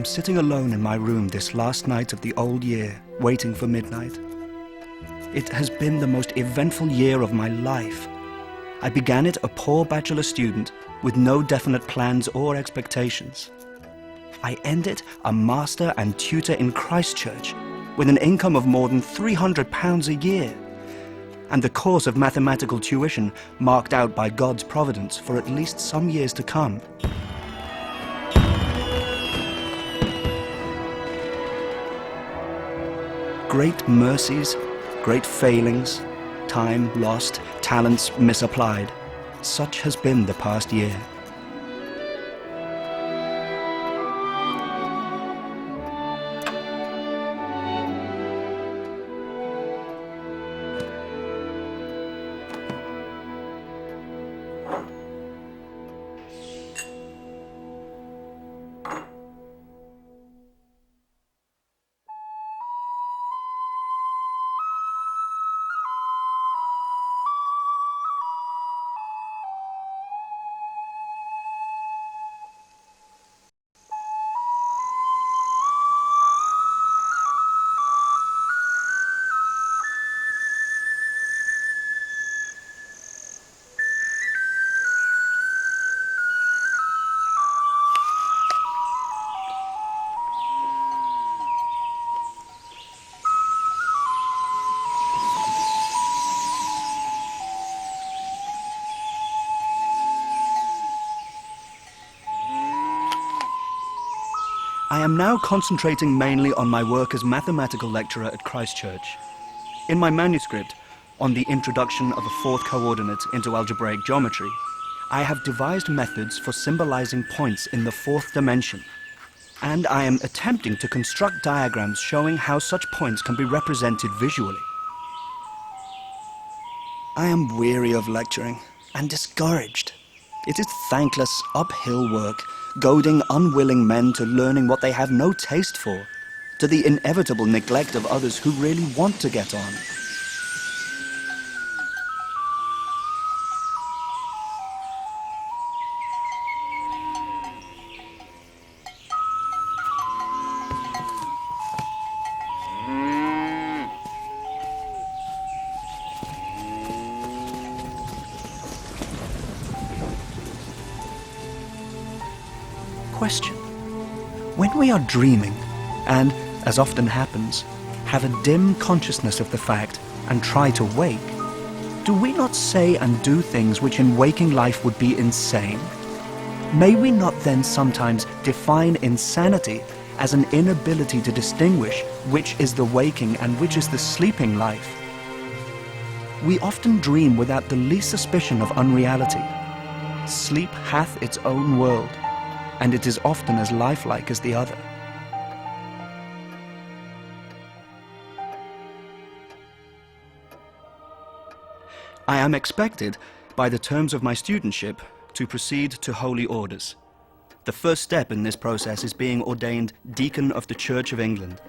am sitting alone in my room this last night of the old year, waiting for midnight. It has been the most eventful year of my life. I began it a poor bachelor student with no definite plans or expectations. I end it a master and tutor in Christchurch with an income of more than £300 a year, and the course of mathematical tuition marked out by God's providence for at least some years to come. Great mercies, great failings, time lost, talents misapplied. Such has been the past year. I am now concentrating mainly on my work as mathematical lecturer at Christchurch. In my manuscript, on the introduction of a fourth coordinate into algebraic geometry, I have devised methods for symbolizing points in the fourth dimension, and I am attempting to construct diagrams showing how such points can be represented visually. I am weary of lecturing and discouraged. It is thankless, uphill work, goading unwilling men to learning what they have no taste for, to the inevitable neglect of others who really want to get on. Question. When we are dreaming, and, as often happens, have a dim consciousness of the fact and try to wake, do we not say and do things which in waking life would be insane? May we not then sometimes define insanity as an inability to distinguish which is the waking and which is the sleeping life? We often dream without the least suspicion of unreality. Sleep hath its own world, and it is often as lifelike as the other. I am expected, by the terms of my studentship, to proceed to holy orders. The first step in this process is being ordained Deacon of the Church of England.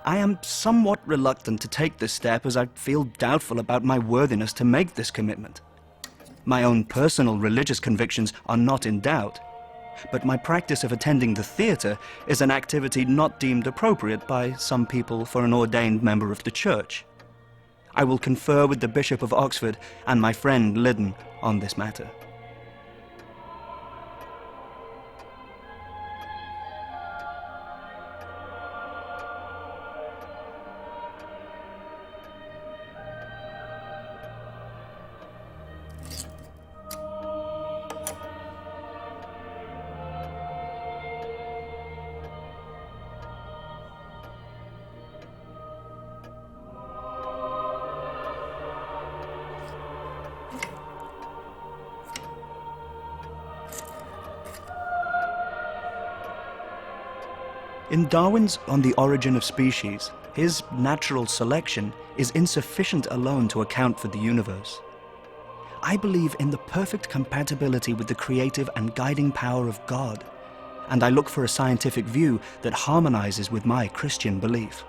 I am somewhat reluctant to take this step as I feel doubtful about my worthiness to make this commitment. My own personal religious convictions are not in doubt, but my practice of attending the theatre is an activity not deemed appropriate by some people for an ordained member of the church. I will confer with the Bishop of Oxford and my friend Liddon on this matter. In Darwin's On the Origin of Species, his natural selection is insufficient alone to account for the universe. I believe in the perfect compatibility with the creative and guiding power of God, and I look for a scientific view that harmonizes with my Christian belief.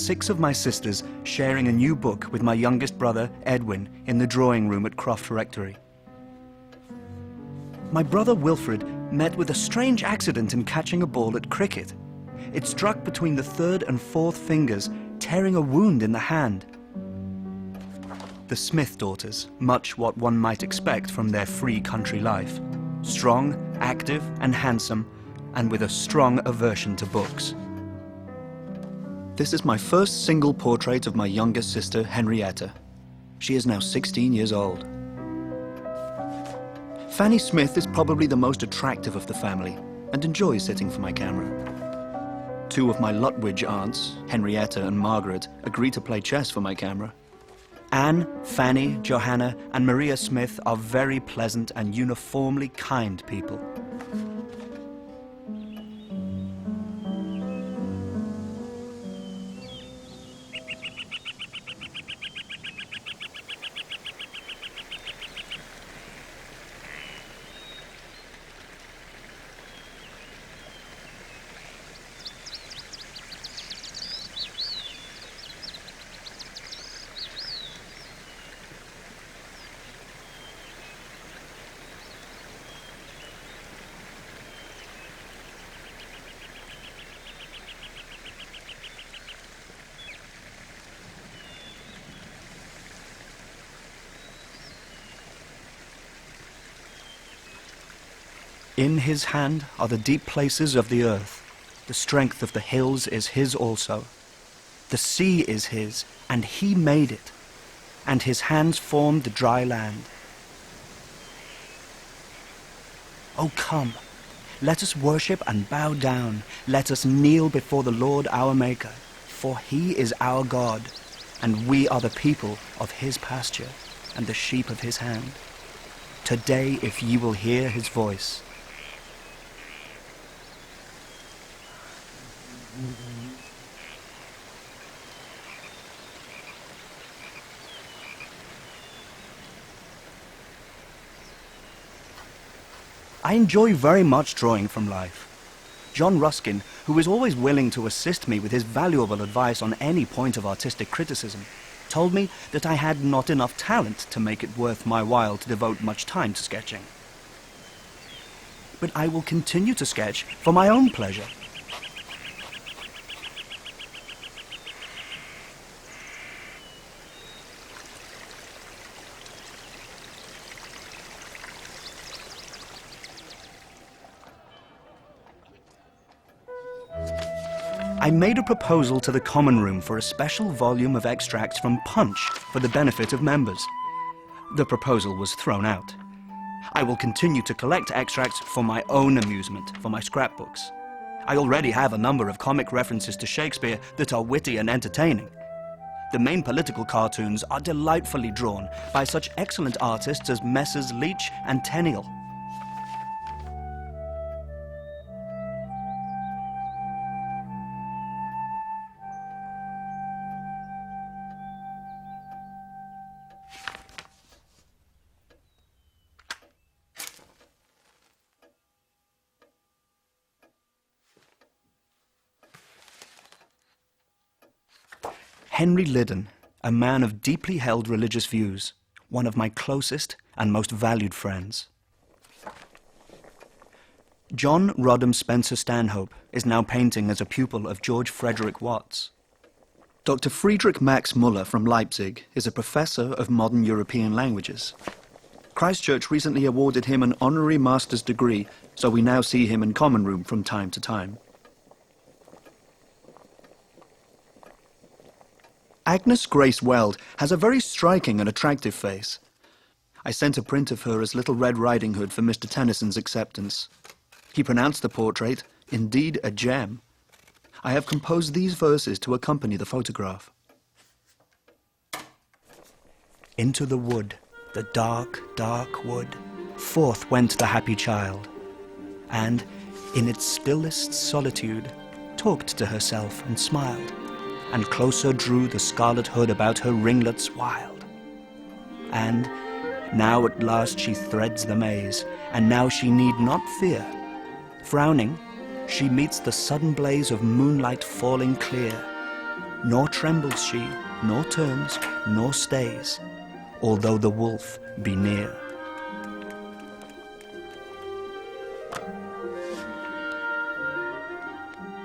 6 of my sisters sharing a new book with my youngest brother, Edwin, in the drawing room at Croft Rectory. My brother Wilfred met with a strange accident in catching a ball at cricket. It struck between the 3rd and 4th fingers, tearing a wound in the hand. The Smith daughters, much what one might expect from their free country life. Strong, active, and handsome, and with a strong aversion to books. This is my first single portrait of my youngest sister, Henrietta. She is now 16 years old. Fanny Smith is probably the most attractive of the family and enjoys sitting for my camera. 2 of my Lutwidge aunts, Henrietta and Margaret, agree to play chess for my camera. Anne, Fanny, Johanna, and Maria Smith are very pleasant and uniformly kind people. In his hand are the deep places of the earth. The strength of the hills is his also. The sea is his, and he made it, and his hands formed the dry land. Oh, come, let us worship and bow down. Let us kneel before the Lord our Maker, for he is our God, and we are the people of his pasture, and the sheep of his hand. Today, if ye will hear his voice, I enjoy very much drawing from life. John Ruskin, who is always willing to assist me with his valuable advice on any point of artistic criticism, told me that I had not enough talent to make it worth my while to devote much time to sketching. But I will continue to sketch for my own pleasure. I made a proposal to the Common Room for a special volume of extracts from Punch for the benefit of members. The proposal was thrown out. I will continue to collect extracts for my own amusement, for my scrapbooks. I already have a number of comic references to Shakespeare that are witty and entertaining. The main political cartoons are delightfully drawn by such excellent artists as Messrs. Leach and Tenniel. Henry Liddon, a man of deeply held religious views, one of my closest and most valued friends. John Rodham Spencer Stanhope is now painting as a pupil of George Frederick Watts. Dr. Friedrich Max Muller from Leipzig is a professor of modern European languages. Christchurch recently awarded him an honorary master's degree, so we now see him in Common Room from time to time. Agnes Grace Weld has a very striking and attractive face. I sent a print of her as Little Red Riding Hood for Mr. Tennyson's acceptance. He pronounced the portrait, indeed, a gem. I have composed these verses to accompany the photograph. Into the wood, the dark, dark wood, forth went the happy child, and, in its stillest solitude, talked to herself and smiled, and closer drew the scarlet hood about her ringlets wild. And now at last she threads the maze, and now she need not fear. Frowning, she meets the sudden blaze of moonlight falling clear. Nor trembles she, nor turns, nor stays, although the wolf be near.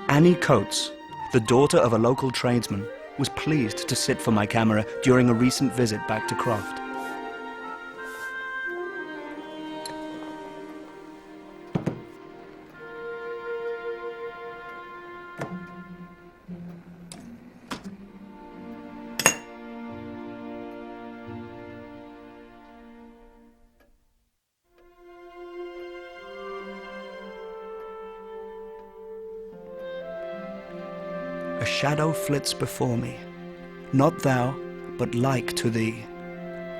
Annie Coates, the daughter of a local tradesman, was pleased to sit for my camera during a recent visit back to Croft. A shadow flits before me, not thou, but like to thee.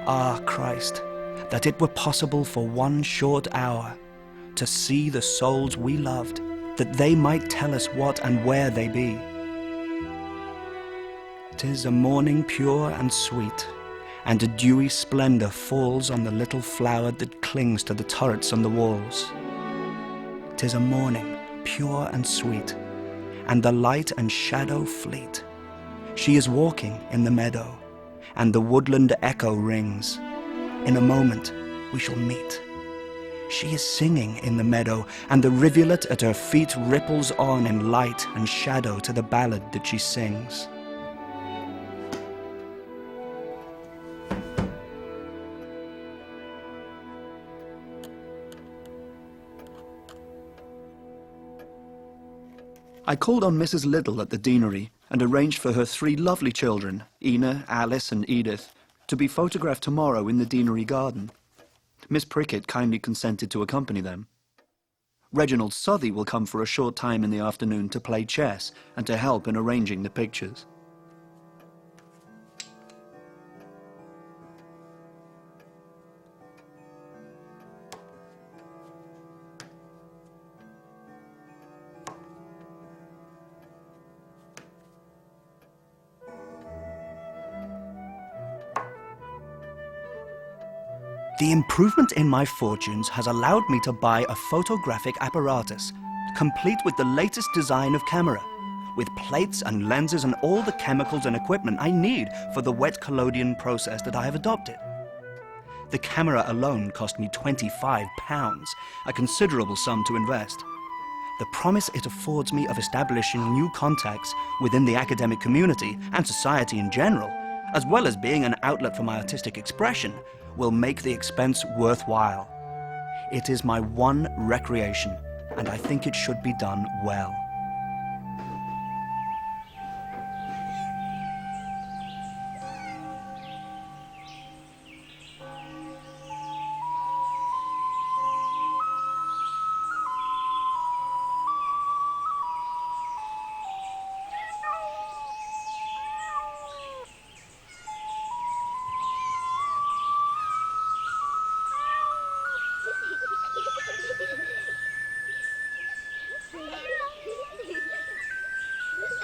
Ah, Christ, that it were possible for one short hour to see the souls we loved, that they might tell us what and where they be. 'Tis a morning pure and sweet, and a dewy splendor falls on the little flower that clings to the turrets on the walls. 'Tis a morning pure and sweet, and the light and shadow fleet. She is walking in the meadow, and the woodland echo rings. In a moment we shall meet. She is singing in the meadow, and the rivulet at her feet ripples on in light and shadow to the ballad that she sings. I called on Mrs. Liddell at the deanery and arranged for her 3 lovely children, Ina, Alice and Edith, to be photographed tomorrow in the deanery garden. Miss Prickett kindly consented to accompany them. Reginald Southey will come for a short time in the afternoon to play chess and to help in arranging the pictures. The improvement in my fortunes has allowed me to buy a photographic apparatus, complete with the latest design of camera, with plates and lenses and all the chemicals and equipment I need for the wet collodion process that I have adopted. The camera alone cost me £25, a considerable sum to invest. The promise it affords me of establishing new contacts within the academic community and society in general, as well as being an outlet for my artistic expression, will make the expense worthwhile. It is my one recreation, and I think it should be done well.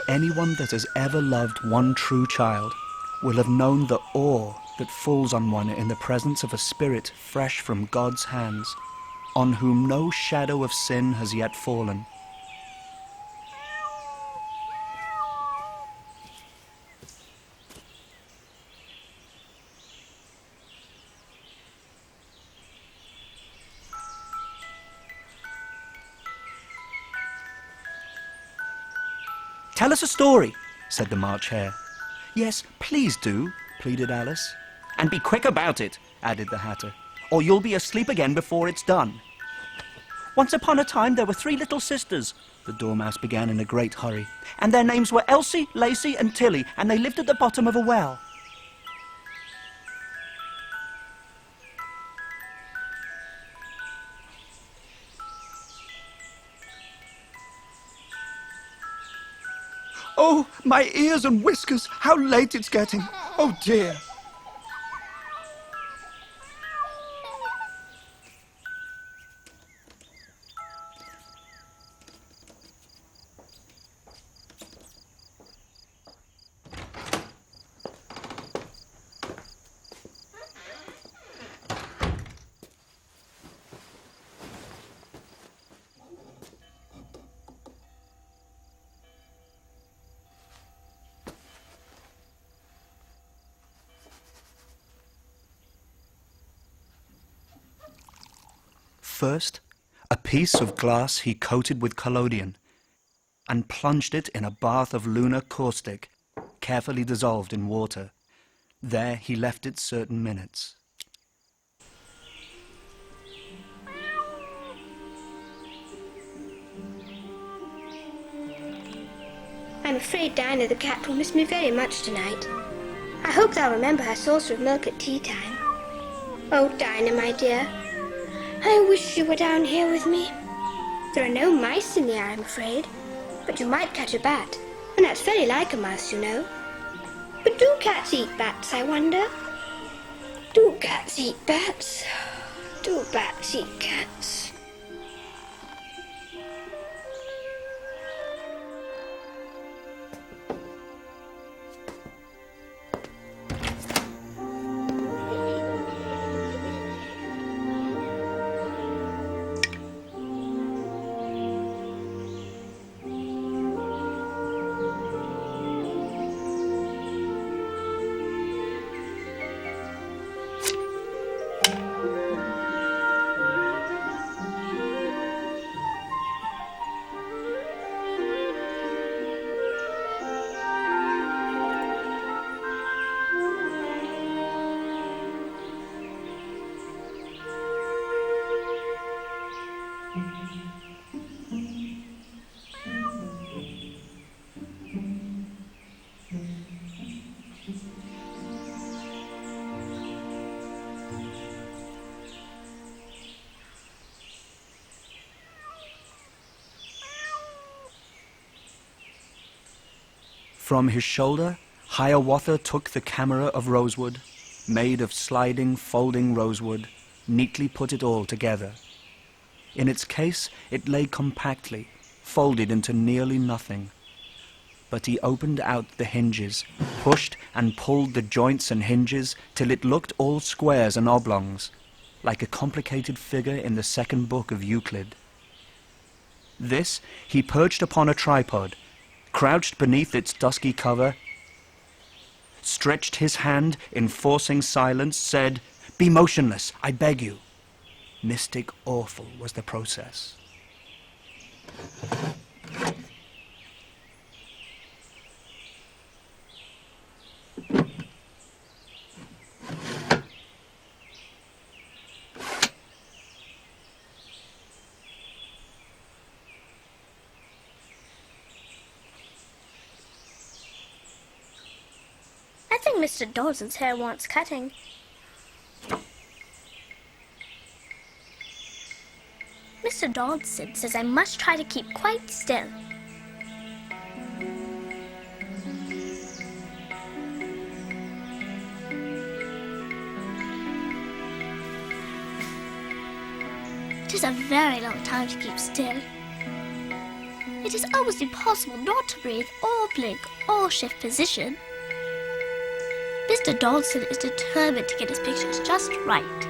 Anyone that has ever loved one true child will have known the awe that falls on one in the presence of a spirit fresh from God's hands, on whom no shadow of sin has yet fallen. "Tell us a story," said the March Hare. "Yes, please do," pleaded Alice. "And be quick about it," added the Hatter, "or you'll be asleep again before it's done." "Once upon a time there were 3 little sisters," the Dormouse began in a great hurry, "and their names were Elsie, Lacey and Tilly, and they lived at the bottom of a well." "Oh, my ears and whiskers! How late it's getting! Oh dear!" First, a piece of glass he coated with collodion and plunged it in a bath of lunar caustic, carefully dissolved in water. There he left it certain minutes. I'm afraid Dinah the cat will miss me very much tonight. I hope they'll remember her saucer of milk at tea time. Oh, Dinah, my dear, I wish you were down here with me. There are no mice in the air, I'm afraid, but you might catch a bat, and that's very like a mouse, you know. But do cats eat bats, I wonder? Do cats eat bats? Do bats eat cats? From his shoulder, Hiawatha took the camera of rosewood, made of sliding, folding rosewood, neatly put it all together. In its case it lay compactly, folded into nearly nothing. But he opened out the hinges, pushed and pulled the joints and hinges till it looked all squares and oblongs, like a complicated figure in the second book of Euclid. This he perched upon a tripod, crouched beneath its dusky cover, stretched his hand, enforcing silence, said, "Be motionless, I beg you." Mystic awful was the process. I think Mr. Dawson's hair wants cutting. Mr. Dodson says I must try to keep quite still. It is a very long time to keep still. It is almost impossible not to breathe or blink or shift position. Mr. Dodson is determined to get his pictures just right.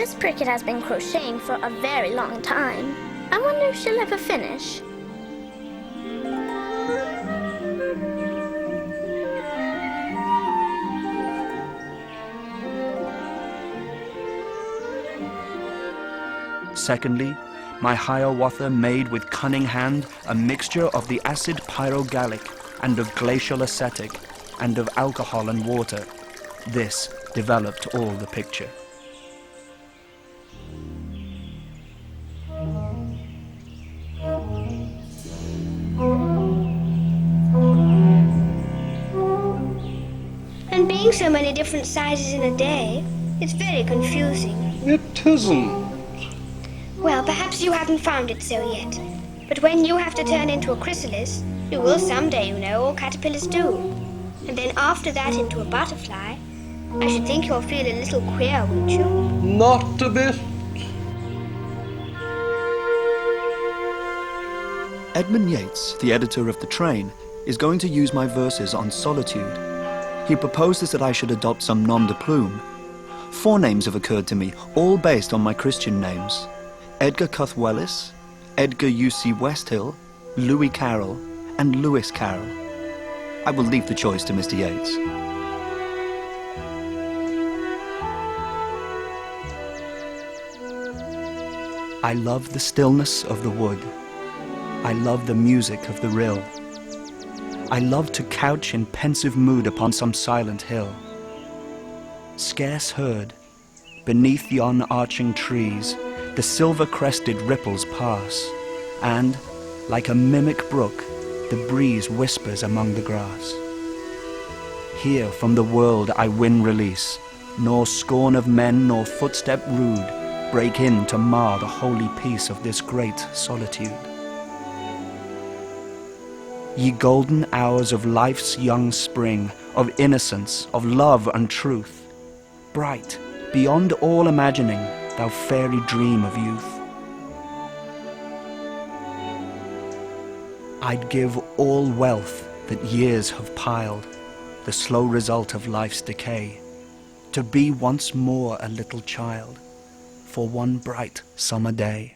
Miss Prickett has been crocheting for a very long time. I wonder if she'll ever finish. Secondly, my Hiawatha made with cunning hand a mixture of the acid pyrogallic and of glacial acetic and of alcohol and water. This developed all the picture. And being so many different sizes in a day, it's very confusing. It isn't. Well, perhaps you haven't found it so yet. But when you have to turn into a chrysalis, you will someday, you know, all caterpillars do. And then after that into a butterfly, I should think you'll feel a little queer, wouldn't you? Not a bit. Edmund Yates, the editor of The Train, is going to use my verses on solitude. He proposes that I should adopt some nom de plume. 4 names have occurred to me, all based on my Christian names: Edgar Cuthwellis, Edgar U.C. Westhill, Louis Carroll, and Lewis Carroll. I will leave the choice to Mr. Yates. I love the stillness of the wood. I love the music of the rill. I love to couch in pensive mood upon some silent hill. Scarce heard, beneath yon arching trees, the silver-crested ripples pass, and, like a mimic brook, the breeze whispers among the grass. Here from the world I win release, nor scorn of men nor footstep rude break in to mar the holy peace of this great solitude. Ye golden hours of life's young spring, of innocence, of love and truth, bright, beyond all imagining, thou fairy dream of youth. I'd give all wealth that years have piled, the slow result of life's decay, to be once more a little child, for one bright summer day.